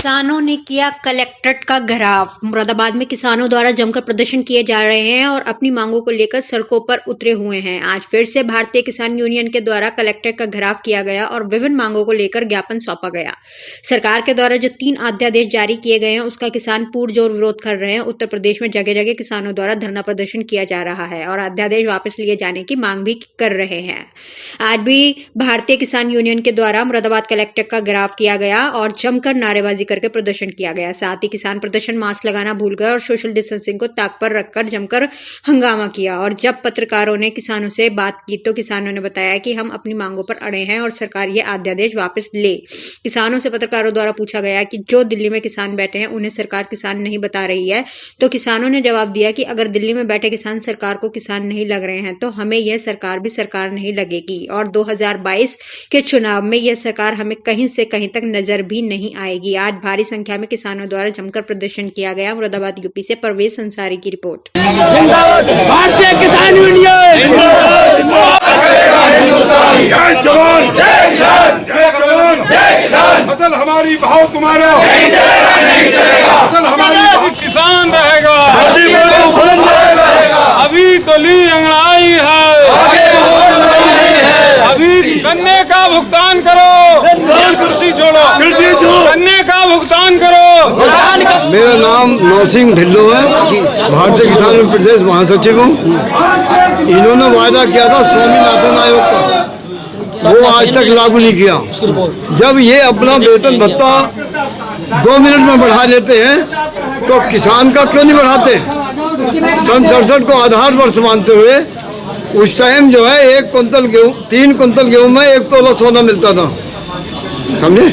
किसानों ने किया कलेक्ट्रेट का घेराव। मुरादाबाद में किसानों द्वारा जमकर प्रदर्शन किए जा रहे हैं और अपनी मांगों को लेकर सड़कों पर उतरे हुए हैं। आज फिर से भारतीय किसान यूनियन के द्वारा कलेक्ट्रेट का घेराव किया गया और विभिन्न मांगों को लेकर ज्ञापन सौंपा गया। सरकार के द्वारा जो 3 अध्यादेश जारी किए गए हैं उसका किसान पुरजोर विरोध कर रहे हैं। उत्तर प्रदेश में जगह जगह किसानों द्वारा धरना प्रदर्शन किया जा रहा है और अध्यादेश वापस लिए जाने की मांग भी कर रहे हैं। आज भी भारतीय किसान यूनियन के द्वारा मुरादाबाद कलेक्ट्रेट का घेराव किया गया और जमकर नारेबाजी करके प्रदर्शन किया गया। साथ ही किसान प्रदर्शन मास्क लगाना भूल गए और सोशल डिस्टेंसिंग को ताक पर रखकर जमकर हंगामा किया। और जब पत्रकारों ने किसानों से बात की तो किसानों ने बताया कि हम अपनी मांगों पर अड़े हैं और सरकार ये अध्यादेश वापस ले। किसानों से पत्रकारों द्वारा पूछा गया कि जो दिल्ली में किसान बैठे हैं उन्हें सरकार किसान नहीं बता रही है, तो किसानों ने जवाब दिया कि अगर दिल्ली में बैठे किसान सरकार को किसान नहीं लग रहे हैं तो हमें यह सरकार भी सरकार नहीं लगेगी और 2022 के चुनाव में यह सरकार हमें कहीं से कहीं तक नजर भी नहीं आएगी। आज भारी संख्या में किसानों द्वारा जमकर प्रदर्शन किया गया। मुरादाबाद यूपी से परवेज अंसारी की रिपोर्ट। भारतीय किसान यूनियन जय जवान जय किसान, जय जवान जय किसान। फसल हमारी भाव तुम्हारा नहीं चलेगा, नहीं चलेगा। फसल हमारी किसान रहेगा, अभी तो ली अंगड़ाई है, अभी गन्ने का भुगतान करो, कृषि छोड़ो, गन्ने का भुगतान करो। मेरा नाम नौसिंह ढिल्लो है, भारतीय किसान प्रदेश महासचिव हूँ। इन्होंने वायदा किया था स्वामीनाथन आयोग का, वो आज तक लागू नहीं किया। जब ये अपना वेतन भत्ता 2 मिनट में बढ़ा लेते हैं तो किसान का क्यों नहीं बढ़ाते? सन 67 को आधार वर्ष मानते हुए उस टाइम जो है 1 कुंतल गेहूँ 3 कुंतल गेहूँ में 1 तोला सोना मिलता था, समझे?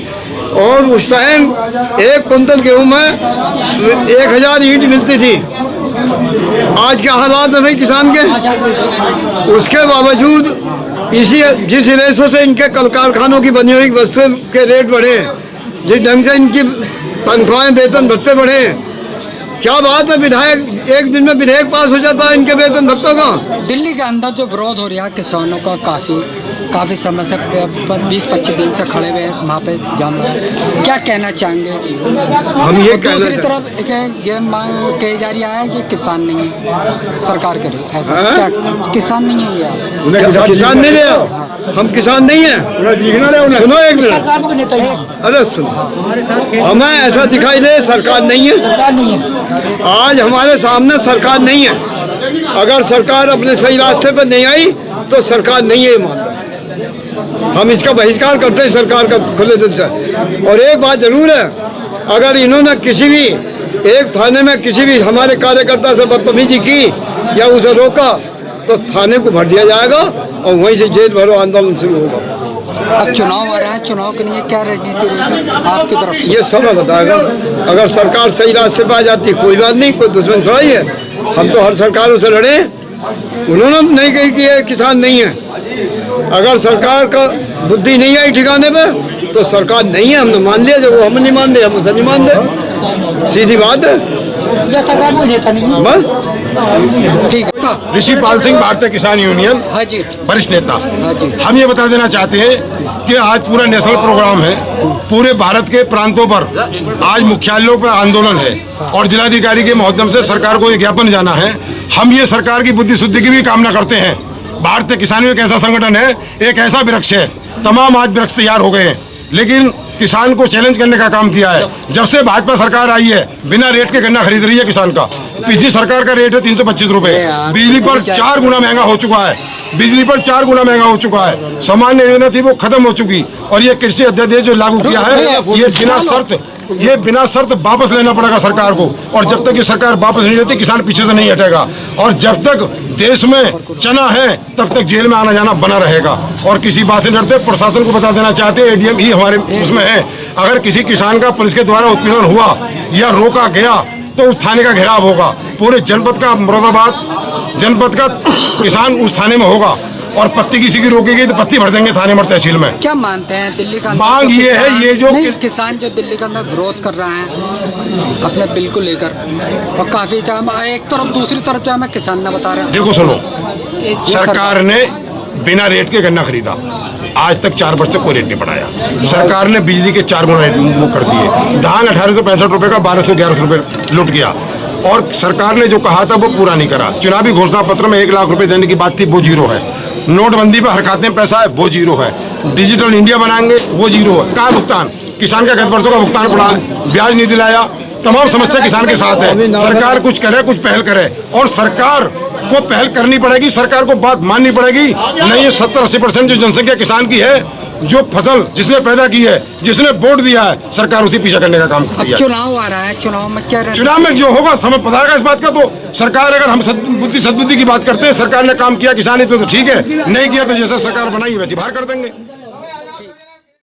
और उस टाइम 1 कुंतल गेहूँ में 1000 ईंट मिलती थी। आज क्या हालात है भाई किसान के? उसके बावजूद जिस रेशों से इनके कल कारखानों की बनी हुई वस्तुओं के रेट बढ़े, जिस ढंग से इनकी तनख्वाहें वेतन भत्ते बढ़े, क्या बात है? विधायक एक दिन में विधेयक पास हो जाता है इनके वेतन भत्तों का। दिल्ली के अंदर जो विरोध हो रहा है किसानों का काफी समय से 20-25 दिन से खड़े हुए वहाँ पे जाम है, क्या कहना चाहेंगे? हम ये दूसरी तरफ ये मांग कही जा रही है कि किसान नहीं है सरकार करे, ऐसा क्या किसान नहीं है यार? किसान नहीं है, हम किसान नहीं है। सुनो एक मिनट, अरे सुनो, हमें ऐसा दिखाई दे सरकार नहीं है, सरकार नहीं है। आज हमारे सामने सरकार नहीं है। अगर सरकार अपने सही रास्ते पर नहीं आई तो सरकार नहीं है, मान हम इसका बहिष्कार करते हैं सरकार का खुले दिल से। और एक बात जरूर है, अगर इन्होंने किसी भी एक थाने में किसी भी हमारे कार्यकर्ता से बदतमीजी की या उसे रोका तो थाने को भर दिया जाएगा और वहीं से जेल भरो आंदोलन शुरू होगा। अब चुनाव आ रहा है, चुनाव के लिए क्या रणनीति रहेगी आपकी तरफ? ये समय बताएगा। अगर सरकार सही रास्ते पर आ जाती कोई बात नहीं, कोई दुश्मन थोड़ा ही है। हम तो हर सरकारों से लड़े, उन्होंने नहीं कही कि ये किसान नहीं है। अगर सरकार का बुद्धि नहीं आई ठिकाने पे तो सरकार नहीं है, हमने मान लिया। जब वो हम नहीं मान दे हम उसे नहीं मान दे, सीधी बात है। या सरकार को नेता नहीं है बस ठीक है। ऋषिपाल सिंह भारतीय किसान यूनियन हाँ जी, वरिष्ठ नेता। हाँ जी। हम ये बता देना चाहते हैं कि आज पूरा नेशनल प्रोग्राम है, पूरे भारत के प्रांतों पर आज मुख्यालयों पर आंदोलन है और जिलाधिकारी के माध्यम से सरकार को एक ज्ञापन जाना है। हम ये सरकार की बुद्धि शुद्धि की भी कामना करते हैं। भारतीय किसान एक ऐसा संगठन है, एक ऐसा वृक्ष है, तमाम आज वृक्ष तैयार हो गए हैं, लेकिन किसान को चैलेंज करने का काम किया है। जब से भाजपा सरकार आई है बिना रेट के गन्ना खरीद रही है किसान का। पिछली सरकार का रेट है 325 रुपए, बिजली पर 4 गुना महंगा हो चुका है, बिजली पर 4 गुना महंगा हो चुका है। सामान्य योजना थी वो खत्म हो चुकी और ये कृषि अध्यादेश जो लागू किया है ये बिना शर्त वापस लेना पड़ेगा सरकार को। और जब तक ये सरकार वापस नहीं लेती किसान पीछे से नहीं हटेगा और जब तक देश में चना है तब तक जेल में आना जाना बना रहेगा। और किसी बात से डरते प्रशासन को बता देना चाहते हैं, एडीएम ही हमारे उसमें है, अगर किसी किसान का पुलिस के द्वारा उत्पीड़न हुआ या रोका गया तो उस थाने का घेराव होगा। पूरे जनपद का, मुरादाबाद जनपद का किसान उस थाने में होगा और पत्ती किसी की रोकेगी तो पत्ती भर देंगे थाने में तहसील में। क्या मानते हैं दिल्ली का मांग ये है, ये जो किसान जो दिल्ली के अंदर विरोध कर रहे हैं अपने बिल को लेकर और काफी एक तरफ दूसरी तरफ जो हमें किसान ने बता रहे हैं। देखो सुनो, सरकार ने बिना रेट के गन्ना खरीदा। आज तक 4 वर्ष तक कोई रेट नहीं बढ़ाया। सरकार ने बिजली के 4 गुना रेट वो कर दिए। धान 1865 रुपए का 1200-1100 रुपए लुट गया और सरकार ने जो कहा था वो पूरा नहीं करा। चुनावी घोषणा पत्र में 1 लाख रुपए देने की बात थी, वो जीरो है। नोटबंदी पे हर खाते में पैसा है, वो जीरो है। डिजिटल इंडिया बनाएंगे, वो जीरो है। कहाँ भुगतान? किसान का गत वर्षों का भुगतान पड़ा है, ब्याज नहीं दिलाया। तमाम समस्या किसान के साथ है। सरकार कुछ करे, कुछ पहल करे और सरकार को पहल करनी पड़ेगी। सरकार को बात माननी पड़ेगी। नहीं, ये 70-80% जो जनसंख्या किसान की है, जो फसल जिसने पैदा की है, जिसने वोट दिया है, सरकार उसी पीछा करने का काम कर रही अब है। चुनाव आ रहा है, चुनाव में क्या चुनाव में जो होगा समय पता है इस बात का। तो सरकार, अगर हम सद्बुद्धि की बात करते हैं, सरकार ने काम किया किसान हित में तो ठीक है, नहीं किया तो जैसा सरकार बनाई वैसे बाहर कर देंगे।